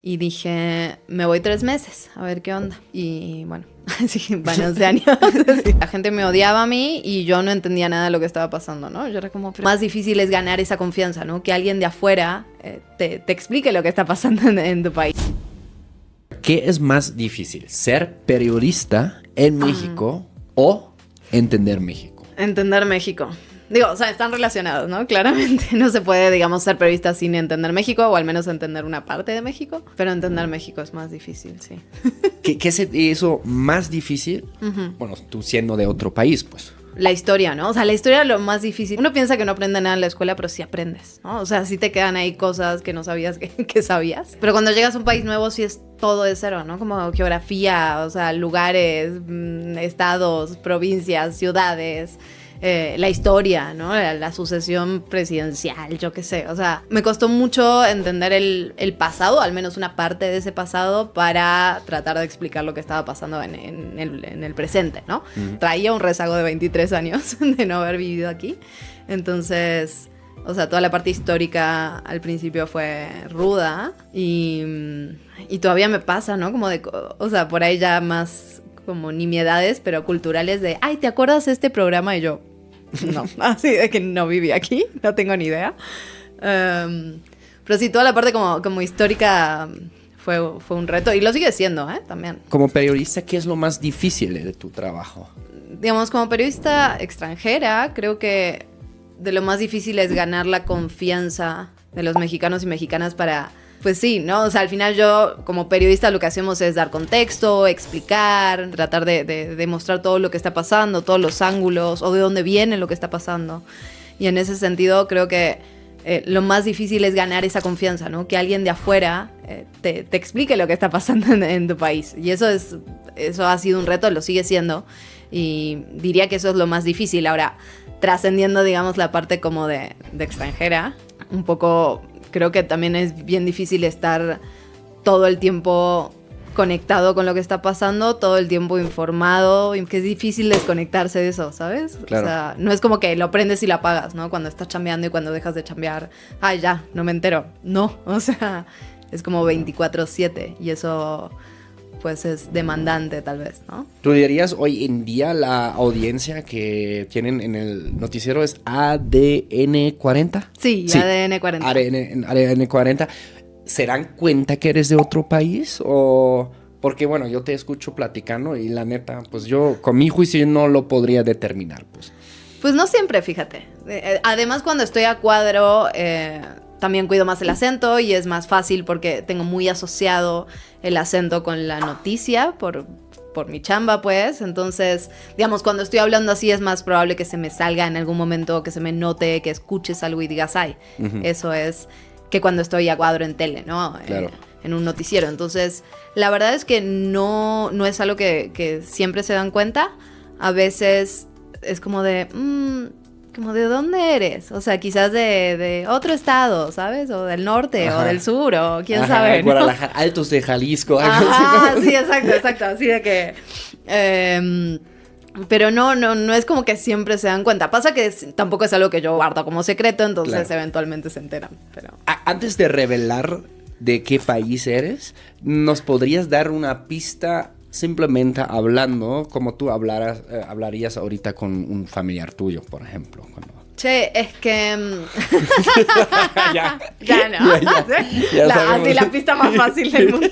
Y dije, me voy 3 meses, a ver qué onda. Y bueno, así van 11 años. Así. La gente me odiaba a mí y yo no entendía nada de lo que estaba pasando, ¿no? Yo era como, más difícil es ganar esa confianza, ¿no? Que alguien de afuera te explique lo que está pasando en tu país. ¿Qué es más difícil? ¿Ser periodista en México o entender México? Entender México. Digo, o sea, están relacionados, ¿no? Claramente no se puede, digamos, ser periodista sin entender México, o al menos entender una parte de México, pero entender México es más difícil, sí. ¿Qué es eso más difícil? Bueno, tú siendo de otro país, pues. La historia, ¿no? O sea, la historia es lo más difícil. Uno piensa que no aprende nada en la escuela, pero sí aprendes, ¿no? O sea, sí te quedan ahí cosas que no sabías que sabías. Pero cuando llegas a un país nuevo, sí es todo de cero, ¿no? Como geografía, o sea, lugares, estados, provincias, ciudades... la historia, ¿no? La sucesión presidencial, yo qué sé. O sea, me costó mucho entender el pasado, al menos una parte de ese pasado, para tratar de explicar lo que estaba pasando en el presente, ¿no? Traía un rezago de 23 años de no haber vivido aquí. Entonces, o sea, toda la parte histórica al principio fue ruda y todavía me pasa, ¿no? Como de, o sea, por ahí ya más como nimiedades, pero culturales de, ay, ¿te acuerdas de este programa? Y yo, no, así de que no viví aquí, no tengo ni idea. Pero sí, toda la parte como histórica fue un reto y lo sigue siendo, también. Como periodista, ¿qué es lo más difícil de tu trabajo? Digamos, como periodista extranjera, creo que de lo más difícil es ganar la confianza de los mexicanos y mexicanas para... Pues sí, ¿no? O sea, al final yo como periodista lo que hacemos es dar contexto, explicar, tratar de mostrar todo lo que está pasando, todos los ángulos o de dónde viene lo que está pasando. Y en ese sentido creo que lo más difícil es ganar esa confianza, ¿no? Que alguien de afuera te explique lo que está pasando en tu país. Y eso ha sido un reto, lo sigue siendo. Y diría que eso es lo más difícil. Ahora, trascendiendo, digamos, la parte como de extranjera, un poco... Creo que también es bien difícil estar todo el tiempo conectado con lo que está pasando, todo el tiempo informado, y que es difícil desconectarse de eso, ¿sabes? Claro. O sea, no es como que lo prendes y lo apagas, ¿no? Cuando estás chambeando y cuando dejas de chambear, ay, ya, no me entero. No, o sea, es como 24/7 y eso... pues es demandante tal vez, ¿no? ¿Tú dirías hoy en día la audiencia que tienen en el noticiero es ADN 40? Sí, ADN 40. ADN 40. ¿Se dan cuenta que eres de otro país? O porque, bueno, yo te escucho platicando y la neta, pues yo con mi juicio no lo podría determinar, pues. Pues no siempre, fíjate. Además, cuando estoy a cuadro... también cuido más el acento y es más fácil porque tengo muy asociado el acento con la noticia por mi chamba, pues. Entonces, digamos, cuando estoy hablando así es más probable que se me salga en algún momento, que se me note, que escuches algo y digas, ay, eso es que cuando estoy a cuadro en tele, ¿no? Claro. En un noticiero. Entonces, la verdad es que no es algo que siempre se dan cuenta. A veces es como de... como ¿de dónde eres? O sea, quizás de otro estado, ¿sabes? O del norte, o del sur, o quién sabe, ¿no? Guadalajara, Altos de Jalisco. Ajá, sí, exacto. Así de que... pero no es como que siempre se dan cuenta. Pasa que tampoco es algo que yo guardo como secreto, entonces claro. Eventualmente se enteran. Pero... Antes de revelar de qué país eres, ¿nos podrías dar una pista... Simplemente hablando como tú hablarías ahorita con un familiar tuyo, por ejemplo? Che, es que... ya no. Ya así la pista más fácil del mundo.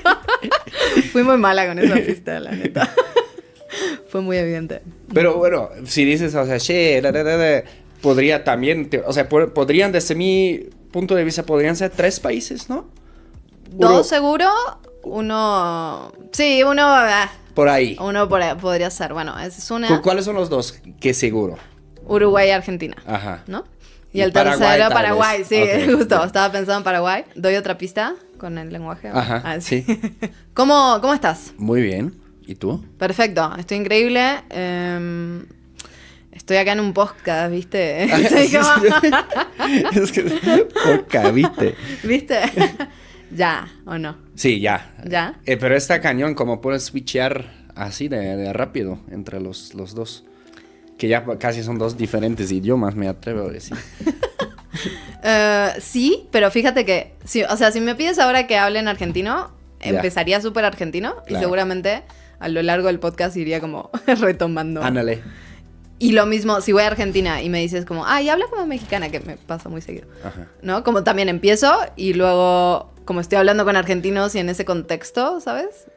Fui muy mala con esa pista, la neta. Fue muy evidente. Pero bueno, si dices, o sea, che, podría también... o sea, podrían, desde mi punto de vista, podrían ser 3 países, ¿no? 2 seguro... Uno... Sí, uno... por ahí. Uno podría ser. Bueno, esa es una... ¿Cuáles son los 2 que seguro? Uruguay y Argentina. Ajá. ¿No? Y el tercero, Paraguay. Sí, okay, justo. Okay. Estaba pensando en Paraguay. ¿Doy otra pista con el lenguaje? Ajá, sí. ¿Cómo estás? Muy bien. ¿Y tú? Perfecto. Estoy increíble. Estoy acá en un podcast, ¿viste? Es que... podcast, ¿viste? ¿Viste? ¿Ya o no? Sí, ya. ¿Ya? Pero está cañón, como puedes switchear así de rápido entre los 2. Que ya casi son 2 diferentes idiomas, me atrevo a decir. Sí, pero fíjate que... Sí, o sea, si me pides ahora que hable en argentino, empezaría súper argentino y Claro. seguramente a lo largo del podcast iría como retomando. Ándale. Y lo mismo, si voy a Argentina y me dices como, ay, habla como mexicana, que me pasa muy seguido, Ajá. ¿no? Como también empiezo y luego, como estoy hablando con argentinos y en ese contexto, ¿sabes?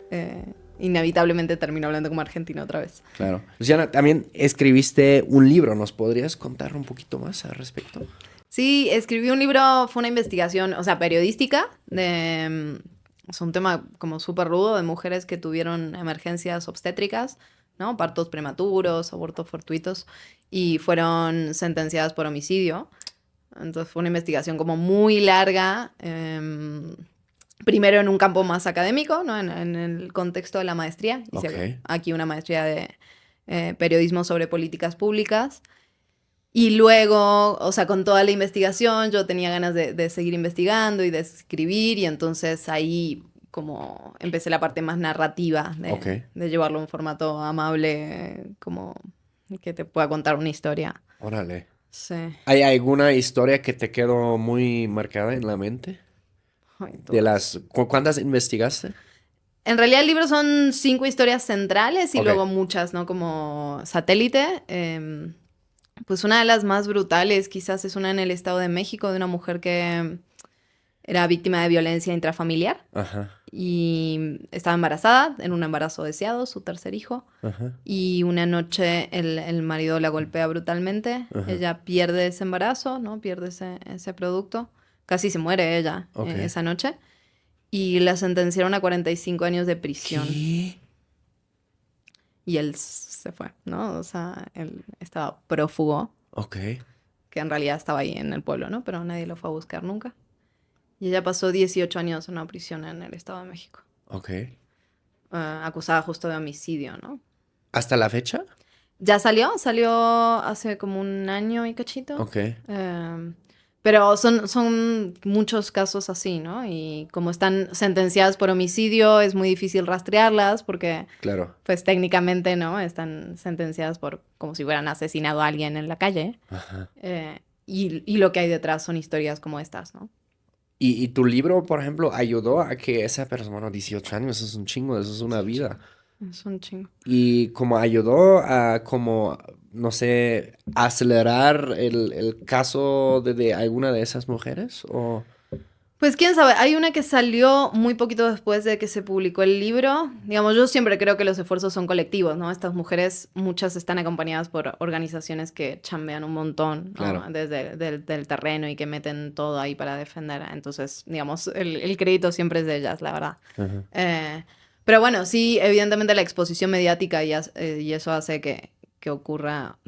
Inevitablemente termino hablando como argentino otra vez. Claro. Luciana, también escribiste un libro. ¿Nos podrías contar un poquito más al respecto? Sí, escribí un libro, fue una investigación, o sea, periodística, de... Es un tema como súper rudo de mujeres que tuvieron emergencias obstétricas, ¿no? Partos prematuros, abortos fortuitos, y fueron sentenciadas por homicidio. Entonces fue una investigación como muy larga, primero en un campo más académico, ¿no? En el contexto de la maestría. Hice Ok. aquí una maestría de periodismo sobre políticas públicas. Y luego, o sea, con toda la investigación, yo tenía ganas de seguir investigando y de escribir, y entonces ahí como empecé la parte más narrativa Ok. de llevarlo en un formato amable, como que te pueda contar una historia. Órale. Sí. ¿Hay alguna historia que te quedó muy marcada en la mente? Ay, De todas. las... ¿Cuántas investigaste? En realidad el libro son 5 historias centrales y Ok. luego muchas, ¿no? Como satélite. Pues una de las más brutales quizás es una en el Estado de México de una mujer que era víctima de violencia intrafamiliar Ajá. y estaba embarazada, en un embarazo deseado, su tercer hijo. Ajá. Y una noche el marido la golpea brutalmente. Ajá. Ella pierde ese embarazo, ¿no? Pierde ese producto. Casi se muere ella Ok. esa noche. Y la sentenciaron a 45 años de prisión. ¿Qué? Y él se fue, ¿no? O sea, él estaba prófugo, Ok. que en realidad estaba ahí en el pueblo, ¿no? Pero nadie lo fue a buscar nunca. Y ella pasó 18 años en una prisión en el Estado de México. Ok. Acusada justo de homicidio, ¿no? ¿Hasta la fecha? Ya salió hace como un año y cachito. Ok. Pero son muchos casos así, ¿no? Y como están sentenciadas por homicidio, es muy difícil rastrearlas porque, Claro. pues técnicamente, ¿no? Están sentenciadas por como si hubieran asesinado a alguien en la calle. Ajá. Y lo que hay detrás son historias como estas, ¿no? ¿Y tu libro, por ejemplo, ayudó a que esa persona, 18 años, eso es un chingo, eso es una vida? Es un chingo. Y como ayudó a, como, no sé, acelerar el caso de alguna de esas mujeres, o... Pues quién sabe, hay una que salió muy poquito después de que se publicó el libro. Digamos, yo siempre creo que los esfuerzos son colectivos, ¿no? Estas mujeres, muchas están acompañadas por organizaciones que chambean un montón, ¿no? Claro. Desde del terreno y que meten todo ahí para defender. Entonces, digamos, el crédito siempre es de ellas, la verdad. Ajá. Pero bueno, sí, evidentemente la exposición mediática y eso hace que ocurra...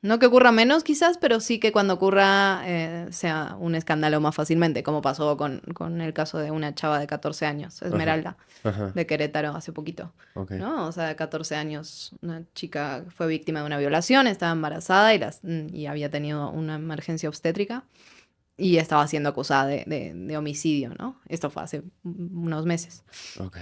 No que ocurra menos quizás, pero sí que cuando ocurra sea un escándalo más fácilmente, como pasó con el caso de una chava de 14 años, Esmeralda, Ajá. de Querétaro hace poquito, Ok. ¿no? O sea, de 14 años, una chica fue víctima de una violación, estaba embarazada y había tenido una emergencia obstétrica y estaba siendo acusada de homicidio, ¿no? Esto fue hace unos meses. Ok.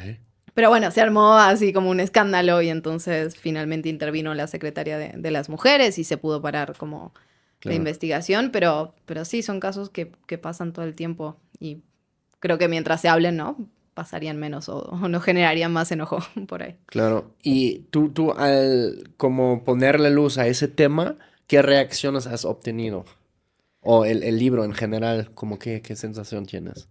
Pero bueno, se armó así como un escándalo y entonces finalmente intervino la secretaria de las mujeres y se pudo parar como la Claro. investigación, pero sí, son casos que pasan todo el tiempo y creo que mientras se hablen, ¿no? Pasarían menos o no generarían más enojo por ahí. Claro. Y tú al como ponerle luz a ese tema, ¿qué reacciones has obtenido? O el libro en general, como qué sensación tienes?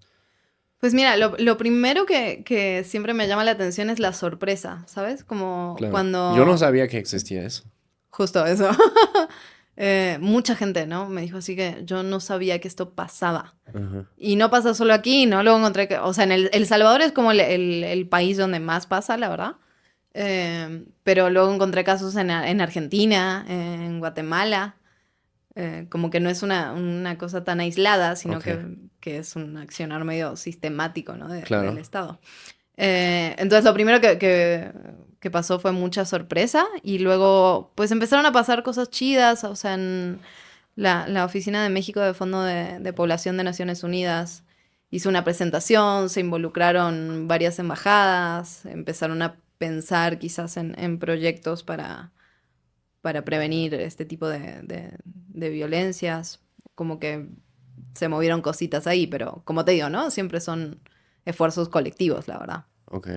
Pues mira, lo primero que siempre me llama la atención es la sorpresa, ¿sabes? Como Claro. cuando... Yo no sabía que existía eso. Justo eso. Mucha gente, ¿no? Me dijo así que yo no sabía que esto pasaba. Ajá. Y no pasa solo aquí, ¿no? Luego encontré que, o sea, en El Salvador es como el país donde más pasa, la verdad. Pero luego encontré casos en Argentina, en Guatemala. Como que no es una cosa tan aislada, sino Ok. que es un accionar medio sistemático, ¿no? Claro. Del Estado. Entonces lo primero que pasó fue mucha sorpresa y luego pues empezaron a pasar cosas chidas, o sea, en la Oficina de México de Fondo de Población de Naciones Unidas hizo una presentación, se involucraron varias embajadas, empezaron a pensar quizás en proyectos para prevenir este tipo de violencias, como que se movieron cositas ahí, pero como te digo, ¿no? Siempre son esfuerzos colectivos, la verdad. Ok.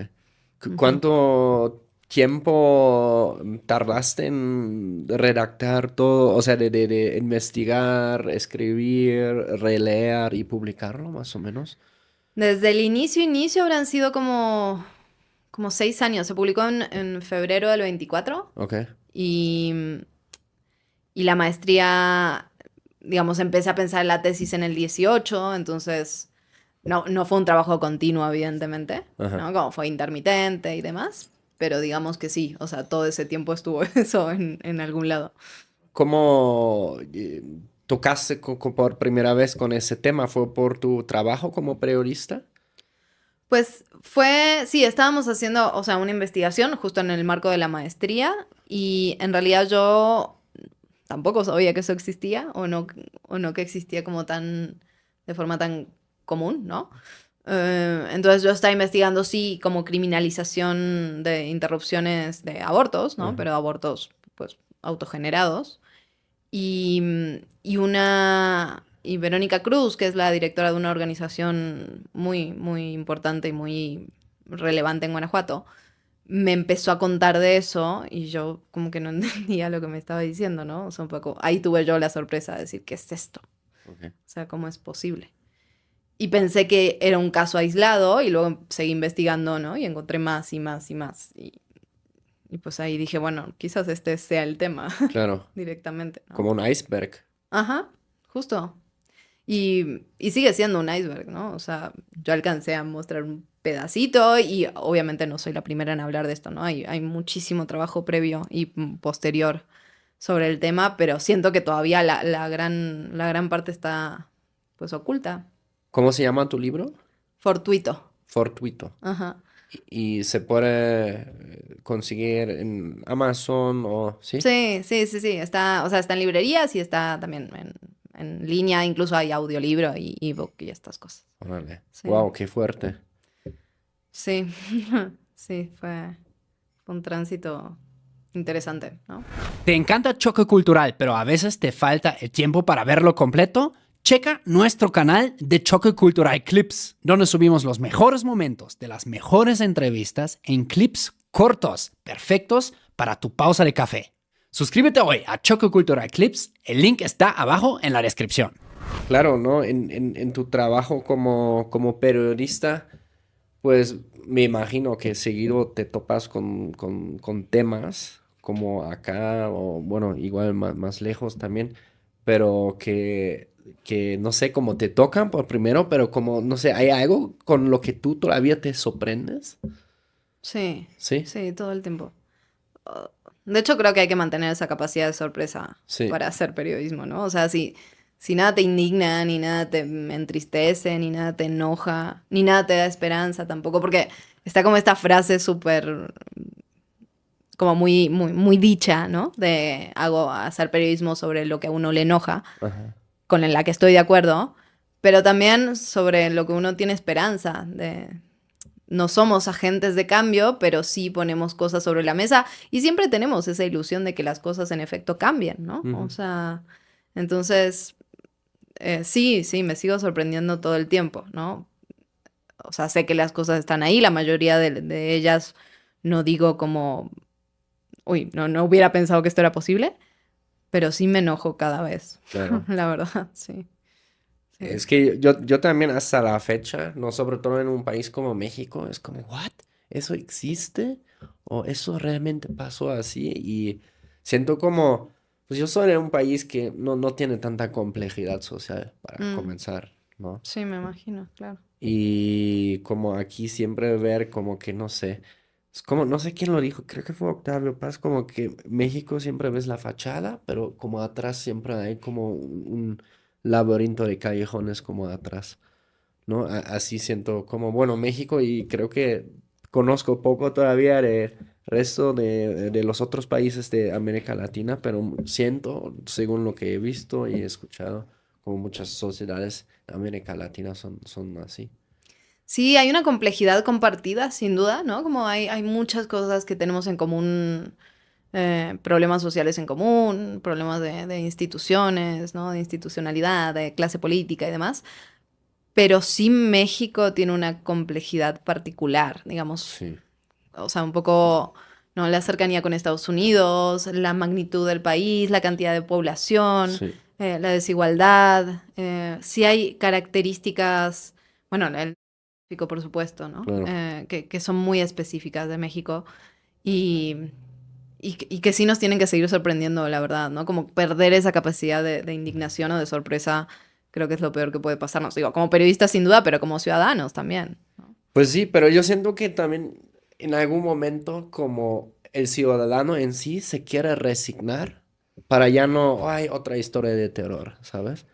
¿Cuánto tiempo tardaste en redactar todo? O sea, de investigar, escribir, releer y publicarlo, más o menos. Desde el inicio habrán sido como 6 años. Se publicó en febrero del 24 Ok. y, y la maestría, digamos, empecé a pensar en la tesis en el 18, entonces no fue un trabajo continuo, evidentemente, Ajá. ¿no? Como fue intermitente y demás, pero digamos que sí, o sea, todo ese tiempo estuvo eso en algún lado. ¿Cómo tocaste por primera vez con ese tema? ¿Fue por tu trabajo como periodista? Pues sí, estábamos haciendo, o sea, una investigación justo en el marco de la maestría y en realidad yo tampoco sabía que eso existía o no que existía como de forma tan común, ¿no? Entonces yo estaba investigando, sí, como criminalización de interrupciones de abortos, ¿no? Ajá. Pero abortos, pues, autogenerados. Y Verónica Cruz, que es la directora de una organización muy, muy importante y muy relevante en Guanajuato, me empezó a contar de eso y yo como que no entendía lo que me estaba diciendo, ¿no? O sea, un poco, ahí tuve yo la sorpresa de decir, ¿qué es esto? Ok. O sea, ¿cómo es posible? Y pensé que era un caso aislado y luego seguí investigando, ¿no? Y encontré más y más y más. Y pues ahí dije, bueno, quizás este sea el tema Claro, directamente, ¿no? como un iceberg. Ajá, justo. Y sigue siendo un iceberg, ¿no? O sea, yo alcancé a mostrar un pedacito y obviamente no soy la primera en hablar de esto, ¿no? Hay muchísimo trabajo previo y posterior sobre el tema, pero siento que todavía la gran parte está pues oculta. ¿Cómo se llama tu libro? Fortuito. Fortuito. Ajá. Y se puede conseguir en Amazon o... ¿Sí? Sí. Está, o sea, está en librerías y está también en línea, incluso hay audiolibro y ebook y estas cosas. Órale. Sí. Wow, qué fuerte. Sí, sí, fue un tránsito interesante, ¿no? ¿Te encanta Choque Cultural, pero a veces te falta el tiempo para verlo completo? Checa nuestro canal de Choque Cultural Clips, donde subimos los mejores momentos de las mejores entrevistas en clips cortos, perfectos para tu pausa de café. Suscríbete hoy a Choque Cultural Clips, el link está abajo en la descripción. Claro, ¿no? En tu trabajo como periodista, pues me imagino que seguido te topas con temas como acá o bueno, igual más lejos también, pero que no sé cómo te tocan por primero, pero como, no sé, ¿hay algo con lo que tú todavía te sorprendes? Sí, Sí, sí, todo el tiempo. De hecho, creo que hay que mantener esa capacidad de sorpresa sí. para hacer periodismo, ¿no? O sea, si nada te indigna, ni nada te entristece, ni nada te enoja, ni nada te da esperanza tampoco, porque está como esta frase súper, como muy, muy, muy dicha, ¿no? De hago hacer periodismo sobre lo que a uno le enoja, Ajá. con la que estoy de acuerdo, pero también sobre lo que uno tiene esperanza de no somos agentes de cambio, pero sí ponemos cosas sobre la mesa y siempre tenemos esa ilusión de que las cosas en efecto cambien, ¿no? O Ujú. sea, entonces, sí, me sigo sorprendiendo todo el tiempo, ¿no? O sea, sé que las cosas están ahí, la mayoría de ellas no digo como, uy, no hubiera pensado que esto era posible, pero sí me enojo cada vez, Claro. la verdad, sí. Sí. Es que yo también hasta la fecha, no sobre todo en un país como México, es como, ¿what? ¿Eso existe? ¿O eso realmente pasó así? Y siento como, pues yo soy de un país que no tiene tanta complejidad social para Mm, comenzar, ¿no? sí, me imagino, claro. Y como aquí siempre ver como que, no sé, es como, no sé quién lo dijo, creo que fue Octavio Paz, como que México siempre ves la fachada, pero como atrás siempre hay como un laberinto de callejones como atrás, ¿no? Así siento como, bueno, México y creo que conozco poco todavía de resto de los otros países de América Latina, pero siento, según lo que he visto y he escuchado, como muchas sociedades de América Latina son así. Sí, hay una complejidad compartida, sin duda, ¿no? Como hay muchas cosas que tenemos en común, problemas sociales en común, problemas de instituciones, ¿no? De institucionalidad, de clase política y demás. pero sí México tiene una complejidad particular, digamos. Sí. O sea, un poco, ¿no? La cercanía con Estados Unidos, la magnitud del país, la cantidad de población, Sí. la desigualdad. Sí hay características, bueno, el México, por supuesto, ¿no? Claro. Que son muy específicas de México y que sí nos tienen que seguir sorprendiendo, la verdad, ¿no? Como perder esa capacidad de indignación o de sorpresa, creo que es lo peor que puede pasarnos. Digo, como periodistas sin duda, pero como ciudadanos también, ¿no? Pues sí, pero yo siento que también en algún momento como el ciudadano en sí se quiere resignar para ya no, hay otra historia de terror, ¿sabes?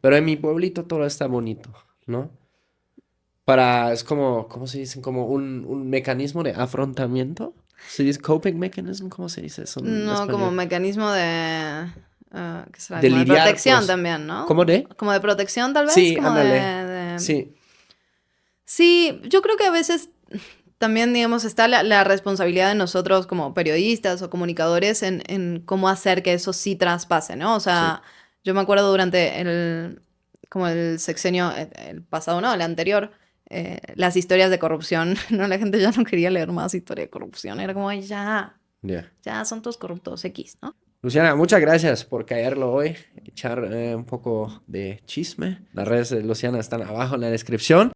Pero en mi pueblito todo está bonito, ¿no? Es como, ¿cómo se dice? Como un mecanismo de afrontamiento. ¿Se dice coping mechanism? ¿Cómo se dice eso en No, como español? mecanismo de... ¿qué será? De Como de lidiar, protección pues. también, ¿no? ¿Cómo de? Como de protección, tal vez. Sí, Como ándale. de... Sí, Sí, yo creo que a veces también, digamos, está la responsabilidad de nosotros como periodistas o comunicadores en cómo hacer que eso sí traspase, ¿no? O sea, yo me acuerdo durante como el sexenio, el pasado, no, el anterior, las historias de corrupción, ¿no? La gente ya no quería leer más historia de corrupción, era como, "Ay, ya. ya son todos corruptos X, ¿no?" Luciana, muchas gracias por caerlo hoy, echar un poco de chisme. Las redes de Luciana están abajo en la descripción.